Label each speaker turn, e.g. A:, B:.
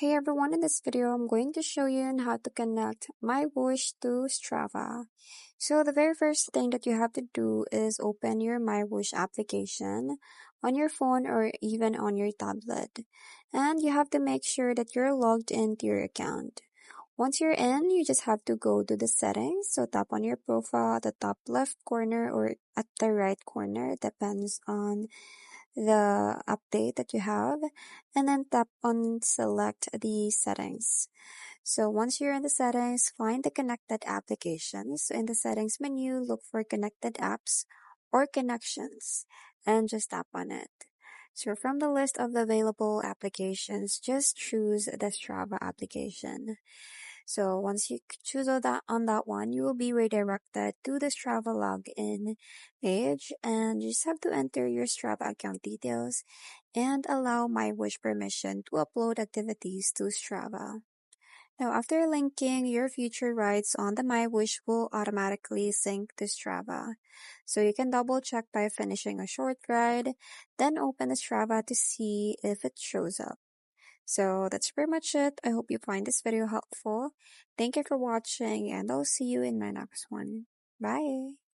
A: Hey everyone, in this video, I'm going to show you on how to connect MyWhoosh to Strava. So the very first thing that you have to do is open your MyWhoosh application on your phone or even on your tablet. And you have to make sure that you're logged into your account. Once you're in, you just have to go to the settings. So tap on your profile at the top left corner or at the right corner. It depends on the update that you have, and then tap on select the settings. So once you're in the settings, find the connected applications. So in the settings menu, look for connected apps or connections and just tap on it. So from the list of the available applications, just choose the Strava application. So once you choose on that one, you will be redirected to the Strava login page, and you just have to enter your Strava account details and allow MyWhoosh permission to upload activities to Strava. Now, after linking, your future rides on the MyWhoosh will automatically sync to Strava. So you can double check by finishing a short ride, then open the Strava to see if it shows up. So that's pretty much it. I hope you find this video helpful. Thank you for watching, and I'll see you in my next one. Bye!